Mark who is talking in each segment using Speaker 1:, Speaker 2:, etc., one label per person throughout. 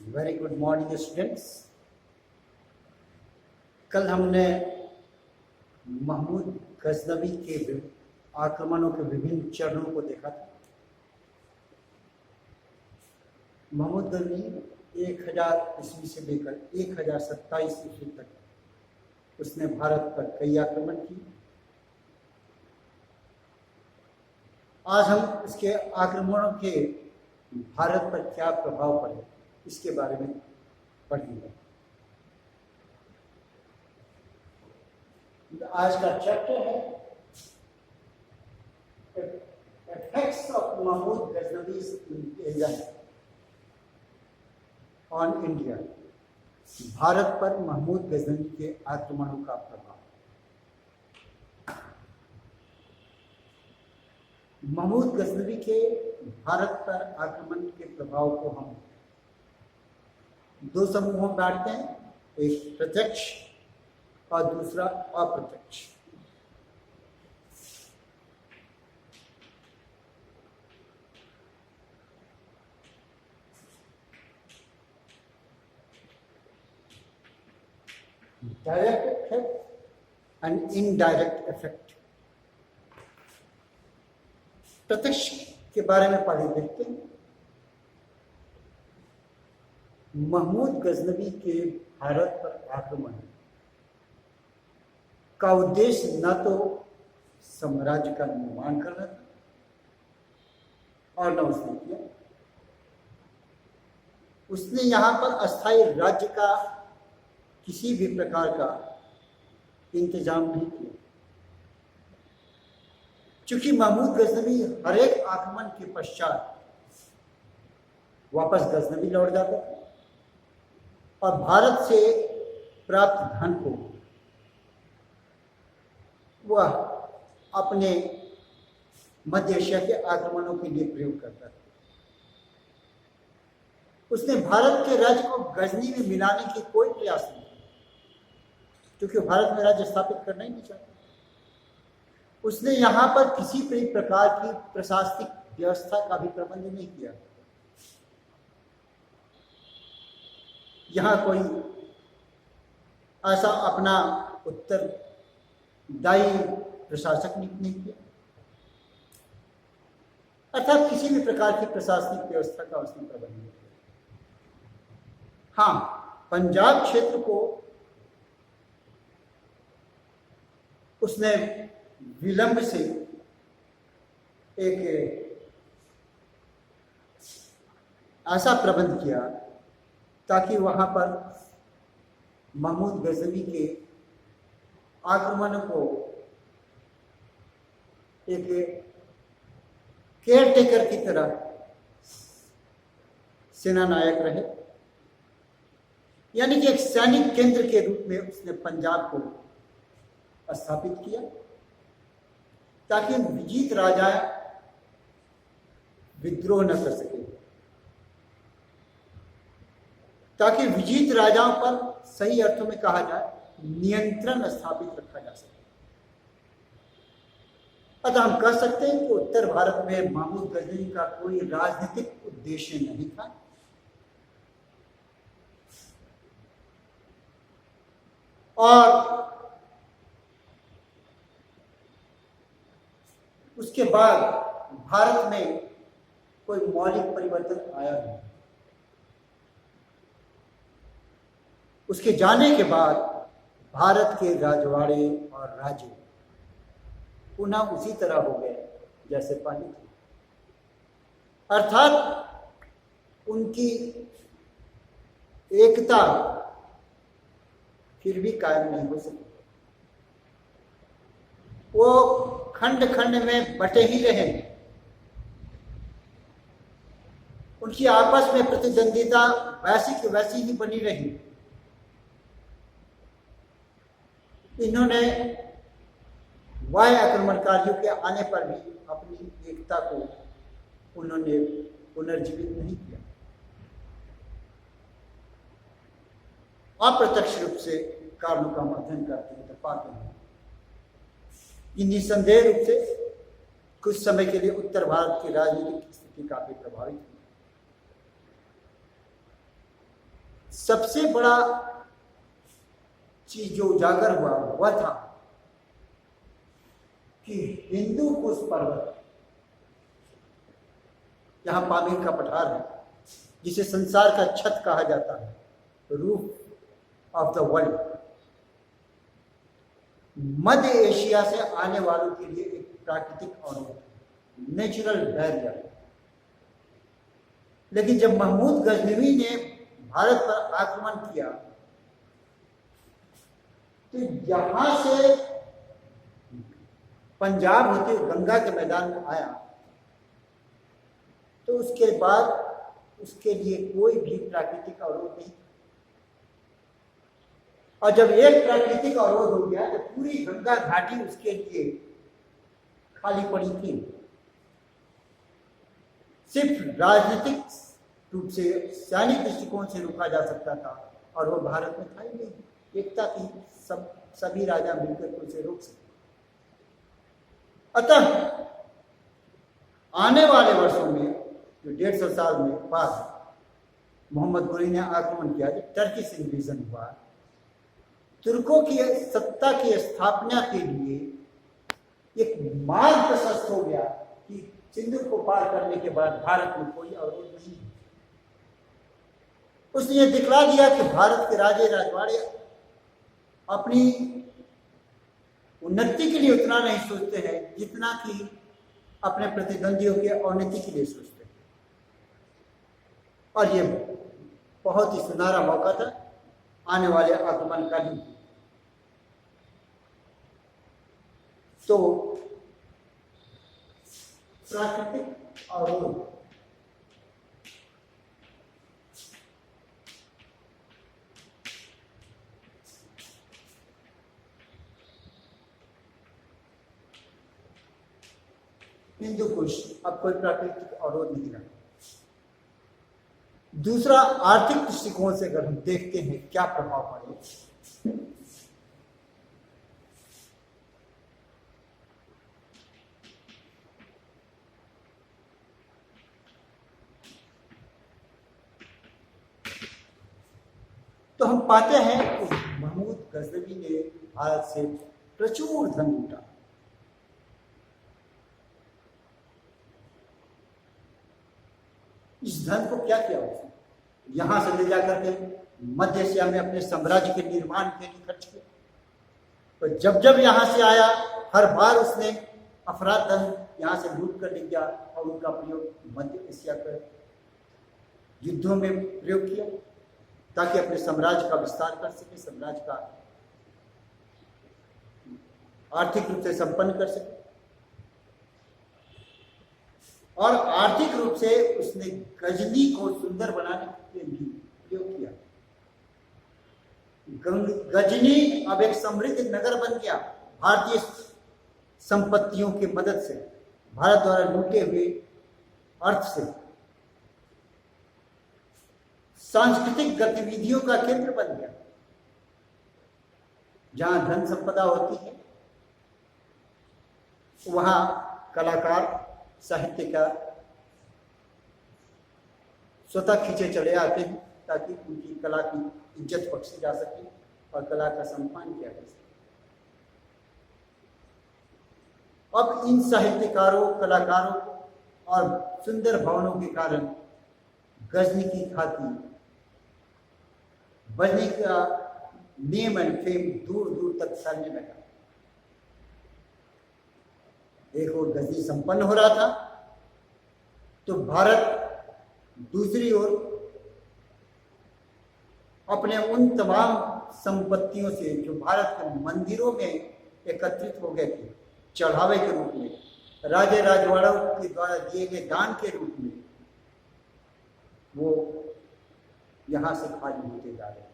Speaker 1: Very good morning students. कल हमने महमूद गजनवी के आक्रमणों के विभिन्न चरणों को देखा था। महमूद गजनवी 1000 ईस्वी से लेकर 1027 ईस्वी तक उसने भारत पर कई आक्रमण किए। आज हम इसके आक्रमणों के भारत पर क्या प्रभाव पड़े इसके बारे में पढ़ेंगे। आज का चैप्टर है effects of Mahmud Ghaznavi's invasion on India. Bharat पर महमूद गजनवी के आक्रमणों का प्रभाव। महमूद गजनवी के भारत पर आक्रमण के प्रभाव को हम दो समूहों में बांटते हैं, एक प्रत्यक्ष और दूसरा अप्रत्यक्ष। Direct effect and indirect effect. प्रत्यक्ष के बारे में पहले देखते हैं। महमूद गजनवी के भारत पर आक्रमण का उद्देश्य न तो साम्राज्य का निर्माण करना था और न उसने किया। उसने यहां पर अस्थायी राज्य का किसी भी प्रकार का इंतजाम नहीं किया। चूंकि महमूद गजनवी हर एक आक्रमण के पश्चात वापस गजनवी लौट जाता था और भारत से प्राप्त धन को वह अपने मध्य एशिया के आक्रमणों के लिए प्रयोग करता था। उसने भारत के राज्य को गजनी में मिलाने की कोई प्रयास नहीं किया, क्योंकि भारत में राज्य स्थापित करना ही नहीं चाहता। उसने यहाँ पर किसी भी प्रकार की प्रशासनिक व्यवस्था का भी प्रबंध नहीं किया। यहाँ कोई ऐसा अपना उत्तरदायी प्रशासक नियुक्त नहीं किया, अर्थात किसी भी प्रकार की प्रशासनिक व्यवस्था का उसने प्रबंध नहीं किया। हाँ, पंजाब क्षेत्र को उसने विलंब से एक ऐसा प्रबंध किया ताकि वहां पर महमूद गजनवी के आक्रमण को एक केयर टेकर की तरह सेनानायक रहे, यानी कि एक सैनिक केंद्र के रूप में उसने पंजाब को स्थापित किया ताकि विजित राजा विद्रोह न कर सके, ताकि विजित राजाओं पर सही अर्थों में कहा जाए नियंत्रण स्थापित रखा जा सके। अतः हम कह सकते हैं कि उत्तर भारत में महमूद गजनवी का कोई राजनीतिक उद्देश्य नहीं था। और उसके बाद भारत में कोई मौलिक परिवर्तन आया नहीं। उसके जाने के बाद भारत के राजवाड़े और राज्य पुनः उसी तरह हो गए जैसे पहले थे, अर्थात उनकी एकता फिर भी कायम नहीं हो सकी। वो खंड खंड में बटे ही रहे। उनकी आपस में प्रतिद्वंदिता वैसी की वैसी ही बनी रही। इन्होंने वाय आक्रमणकारियों के आने पर भी अपनी एकता को उन्होंने पुनर्जीवित नहीं किया। अप्रत्यक्ष रूप से कारणों का हम अध्ययन करते हैं तो पाते हैं कि निसंदेह रूप से कुछ समय के लिए उत्तर भारत की राजनीतिक स्थिति काफी प्रभावित हुई। सबसे बड़ा चीज जो उजागर हुआ वह था कि हिंदू कुश पर्वत, जहां पामीर का पठार है, जिसे संसार का छत कहा जाता है, roof of the world, Madhya Asia से आने वालों के लिए एक प्राकृतिक अवरोध, नेचुरल बैरियर। लेकिन जब महमूद गजनवी ने भारत पर आक्रमण किया तो यहां से पंजाब होते हुए गंगा के मैदान में आया, तो उसके बाद उसके लिए कोई भी प्राकृतिक अवरोध नहीं। और जब एक प्राकृतिक अवरोध हो गया तो पूरी गंगा घाटी उसके लिए खाली पड़ी थी। सिर्फ राजनीतिक रूप से, सैनिक दृष्टिकोण से रोका जा सकता था, और वो भारत में था ही नहीं। एकता थी, सभी राजा मिलकर के उसे रोक सकते। अतः आने वाले वर्षों में, जो 150 साल में बाद मोहम्मद गोरी ने आक्रमण किया, जब टर्किश इन्वेजन हुआ, तुर्कों की सत्ता की स्थापना के लिए एक मार्ग प्रशस्त हो गया कि सिंधु को पार करने के बाद भारत में कोई अवरोध नहीं है। उसने ये दिखला दिया कि भारत के राजे राजवाड़े अपनी उन्नति के लिए उतना नहीं सोचते हैं जितना कि अपने प्रतिद्वंदियों के अवनति के लिए सोचते हैं। और ये बहुत ही सुनहरा मौका था आने वाले आक्रमण का भी। तो प्राकृतिक अवरोध, हिंदू कुश अब कोई प्राकृतिक अवरोध नहीं रहा। दूसरा, आर्थिक दृष्टिकोण से अगर हम देखते हैं क्या प्रभाव पड़े, तो हम पाते हैं कि महमूद गजनवी ने भारत से प्रचुर धन लूटा। इस धन को क्या किया उसने? यहां से ले जाकर के मध्य एशिया में अपने साम्राज्य के निर्माण के लिए खर्च किया। तो जब जब यहां से आया, हर बार उसने अफराद धन यहां से लूट कर ले गया और उनका प्रयोग मध्य एशिया के युद्धों में प्रयोग किया, ताकि अपने साम्राज्य का विस्तार कर सके, साम्राज्य का आर्थिक रूप से संपन्न कर सके। और आर्थिक रूप से उसने गजनी को सुंदर बनाने के लिए प्रयोग किया। गजनी अब एक समृद्ध नगर बन गया भारतीय संपत्तियों की मदद से, भारत द्वारा लूटे हुए अर्थ से। सांस्कृतिक गतिविधियों का केंद्र बन गया। जहां धन संपदा होती है वहां कलाकार, साहित्यकार स्वतः खींचे चले आते हैं, ताकि उनकी कला की इज्जत बख्शी जा सके और कला का सम्मान किया जा सके। अब इन साहित्यकारों, कलाकारों और सुंदर भवनों के कारण गजनी की ख्याति, गजनी का नेम एंड फेम दूर दूर तक फैलने लगा। एक और गजनी संपन्न हो रहा था, तो भारत दूसरी ओर अपने उन तमाम संपत्तियों से जो भारत के मंदिरों में एकत्रित हो गए थे, चढ़ावे के रूप में, राजे राजवाड़ों के द्वारा दिए गए दान के रूप में, वो यहां से खाली होते जा रहे हैं।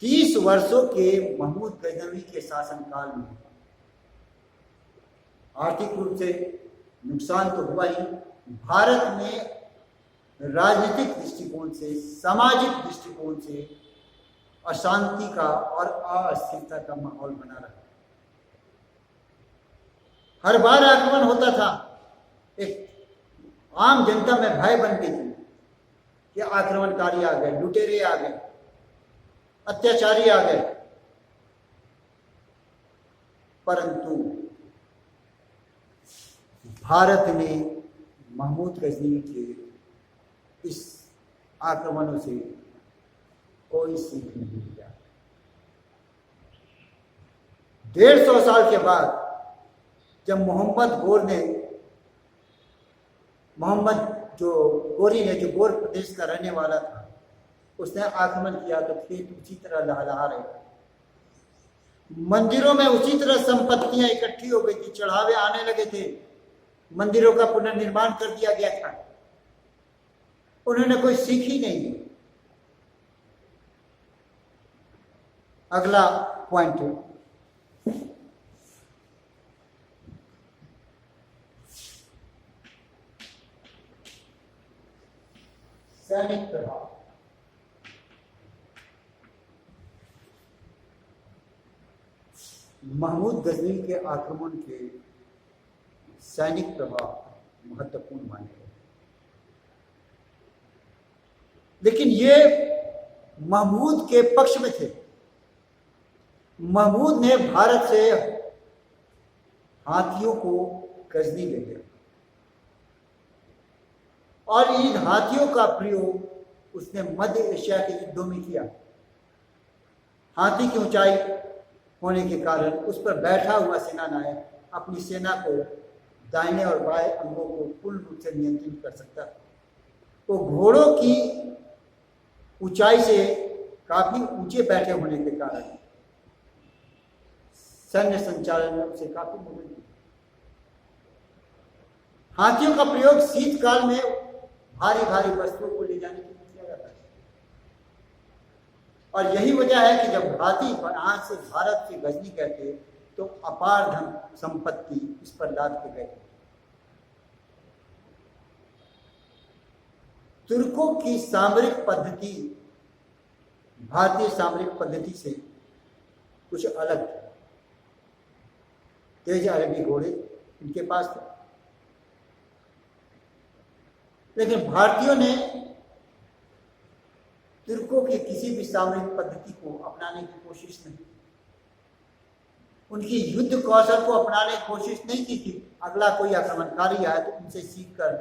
Speaker 1: 30 वर्षों के महमूद गजनवी के शासनकाल में आर्थिक रूप से नुकसान तो हुआ ही, भारत में राजनीतिक दृष्टिकोण से, सामाजिक दृष्टिकोण से अशांति का और अस्थिरता का माहौल बना रहा। हर बार आक्रमण होता था, एक आम जनता में भय बन गई थी कि आक्रमणकारी आ गए, लुटेरे आ गए, अत्याचारी आ गए। परंतु भारत ने महमूद गजनी के इस आक्रमणों से कोई सीख नहीं लिया। 150 साल के बाद जब मोहम्मद जो गोर प्रदेश का रहने वाला था, उसने आक्रमण किया तो खेत उसी तरह लहलहा रहे, मंदिरों में उसी तरह संपत्तियां इकट्ठी हो गई थी, चढ़ावे आने लगे थे, मंदिरों का पुनर्निर्माण कर दिया गया था। उन्होंने कोई सीख ही नहीं दी। अगला पॉइंट है सैनिक प्रभाव। महमूद गजनी के आक्रमण के सैनिक प्रभाव महत्वपूर्ण माने गए, लेकिन ये महमूद के पक्ष में थे। महमूद ने भारत से हाथियों को गजनी ले लिया और इन हाथियों का प्रयोग उसने मध्य एशिया के युद्धों में किया। हाथी की ऊंचाई होने के कारण उस पर बैठा हुआ सेनानायक अपनी सेना को दाहिने और बाएं अंगों को पूर्ण रूप से नियंत्रित कर सकता है। तो घोड़ों की ऊंचाई से काफी ऊंचे बैठे होने के कारण सैन्य संचालन में उसे काफी मदद मिली। हाथियों का प्रयोग शीतकाल में भारी भारी वस्तुओं को ले जाने के लिए किया जाता है और यही वजह है कि जब हाथी आज से भारत से गजनी गए थे तो अपार धन संपत्ति इस पर लाद के गए। तुर्कों की सामरिक पद्धति भारतीय सामरिक पद्धति से कुछ अलग थी। तेज अरबी घोड़े इनके पास थे, लेकिन भारतीयों ने तुर्कों की किसी भी सामरिक पद्धति को अपनाने की कोशिश नहीं की। उनकी युद्ध कौशल को अपनाने की कोशिश नहीं की कि अगला कोई आक्रमणकारी आए तो उनसे सीखकर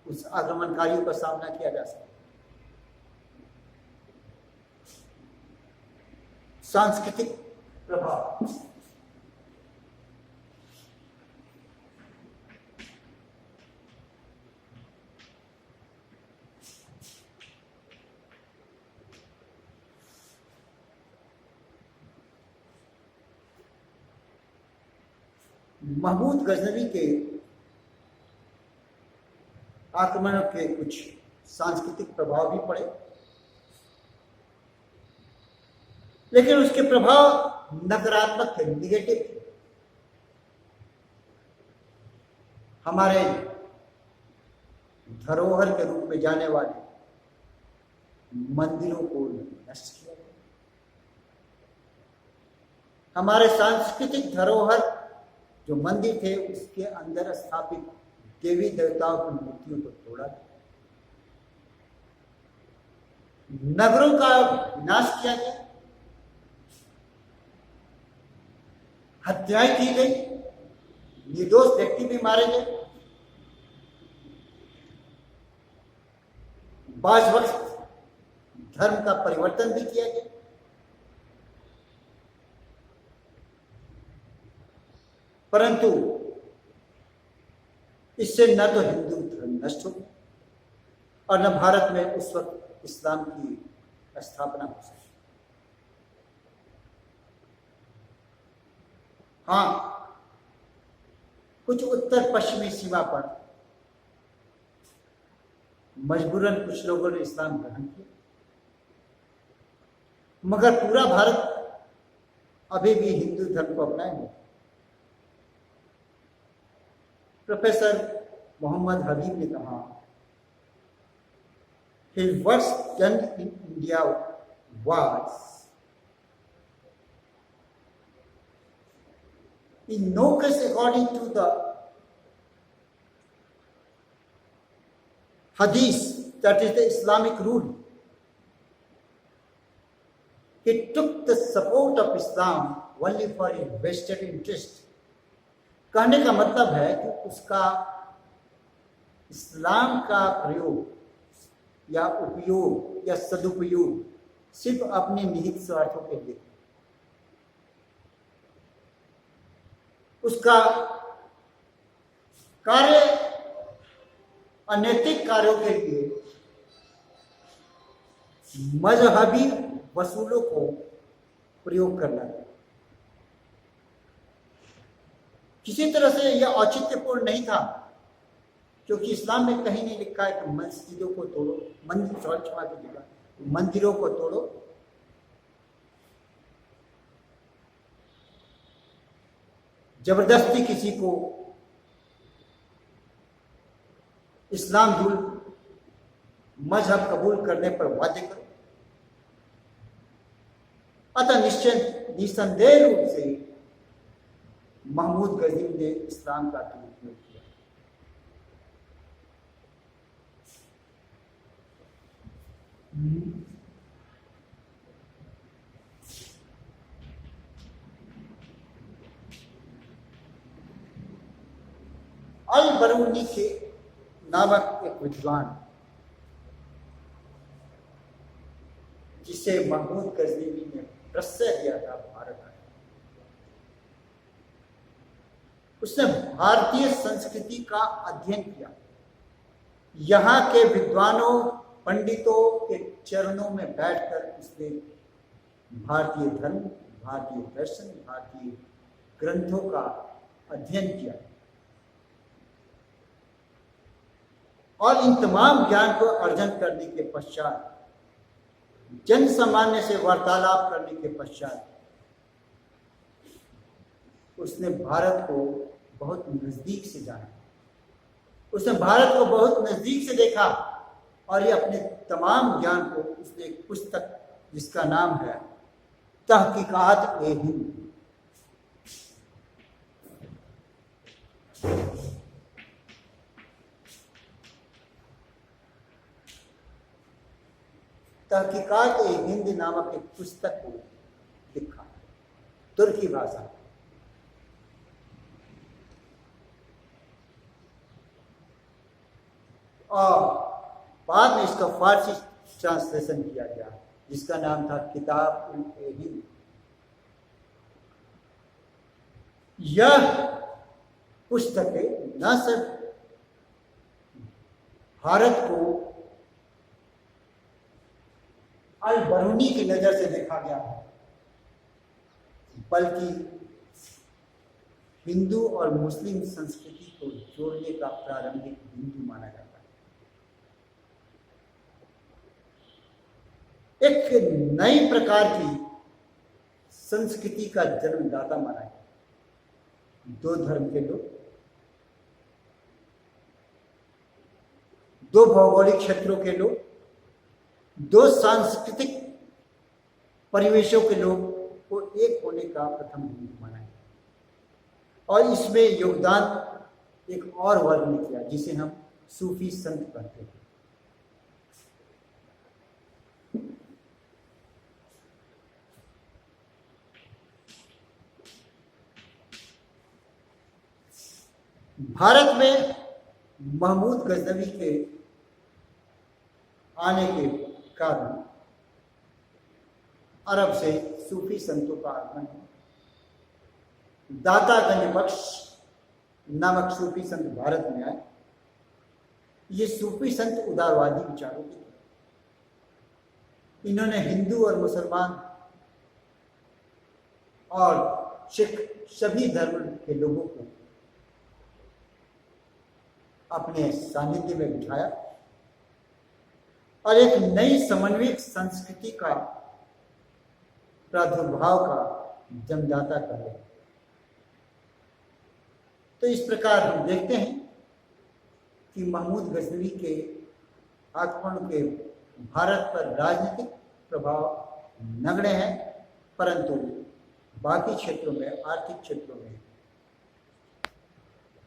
Speaker 1: उस आक्रमणकारियों का सामना किया जा सके। सांस्कृतिक प्रभाव। महमूद गजनवी के आक्रमणों के कुछ सांस्कृतिक प्रभाव भी पड़े, लेकिन उसके प्रभाव नकारात्मक थे, निगेटिव थे। हमारे धरोहर के रूप में जाने वाले मंदिरों को नष्ट किया गया। हमारे सांस्कृतिक धरोहर जो मंदिर थे उसके अंदर स्थापित देवी देवताओं की मूर्तियों को तोड़ा गया। नगरों का विनाश किया गया, हत्याएं की गई, निर्दोष व्यक्ति भी मारे गए। बाज वक्त धर्म का परिवर्तन भी किया गया। परंतु इससे न तो हिंदू धर्म नष्ट हो और न भारत में उस वक्त इस्लाम की स्थापना हो सकी। हाँ, कुछ उत्तर पश्चिमी सीमा पर मजबूरन कुछ लोगों ने इस्लाम ग्रहण किया, मगर पूरा भारत अभी भी हिंदू धर्म को अपनाए हुए। प्रोफेसर मोहम्मद हबीब ने कहा, his works done in India was in no case according to the hadith, that is the Islamic rule. He took the support of Islam only for his vested interest. कहने का मतलब है कि उसका इस्लाम का प्रयोग या उपयोग या सदुपयोग सिर्फ अपने निहित स्वार्थों के लिए, उसका कार्य अनैतिक कार्यों के लिए मजहबी वसूलों को प्रयोग करना है। किसी तरह से यह औचित्यपूर्ण नहीं था, क्योंकि इस्लाम में कहीं नहीं लिखा है कि मस्जिदों को तोड़ो, मंदिरों को तोड़ो। जबरदस्ती किसी को इस्लाम मजहब कबूल करने पर बाध्य करो। अतः निसंदेह रूप से महमूद गजनी ने इस्लाम का दुरुपयोग किया। अल बरूनी के नामक एक विद्वान, जिसे महमूद गजनी ने प्रश्रय दिया था, भारत आया। उसने भारतीय संस्कृति का अध्ययन किया। यहाँ के विद्वानों पंडितों के चरणों में बैठकर उसने भारतीय धर्म, भारतीय दर्शन, भारतीय ग्रंथों का अध्ययन किया और इन तमाम ज्ञान को अर्जन करने के पश्चात, जन सामान्य से वार्तालाप करने के पश्चात, उसने भारत को बहुत नजदीक से जाना, उसने भारत को बहुत नजदीक से देखा और ये अपने तमाम ज्ञान को उसने एक पुस्तक जिसका नाम है तहकीकात ए हिंद, तहकीकात ए हिंद नामक एक पुस्तक को लिखा, तुर्की भाषा। और बाद में इसका फारसी ट्रांसलेशन किया गया, जिसका नाम था किताब ए हिंद। यह पुस्तकें न सिर्फ भारत को अल बरूनी की नजर से देखा गया है, बल्कि हिंदू और मुस्लिम संस्कृति को जोड़ने का प्रारंभिक बिंदु माना जाता है। एक नई प्रकार की संस्कृति का जन्मदाता माना है। दो धर्म के लोग, दो भौगोलिक क्षेत्रों के लोग, दो सांस्कृतिक परिवेशों के लोग को एक होने का प्रथम बिंदु माना है। और इसमें योगदान एक और वर्ग ने किया, जिसे हम सूफी संत कहते हैं। भारत में महमूद गजनवी के आने के कारण अरब से सूफी संतों का आगमन है। दाता गंज बख्श नामक सूफी संत भारत में आए। ये सूफी संत उदारवादी विचारों के थे। इन्होंने हिंदू और मुसलमान और सिख सभी धर्म के लोगों को अपने सानिध्य में बिठाया और एक नई समन्वित संस्कृति का प्रादुर्भाव का जन्मदाता कर गए। तो इस प्रकार हम देखते हैं कि महमूद गजनवी के आक्रमण के भारत पर राजनीतिक प्रभाव नगण्य है, परंतु बाकी क्षेत्रों में, आर्थिक क्षेत्रों में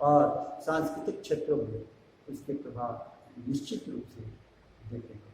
Speaker 1: और सांस्कृतिक क्षेत्रों में उसके प्रभाव निश्चित रूप से देखेंगे।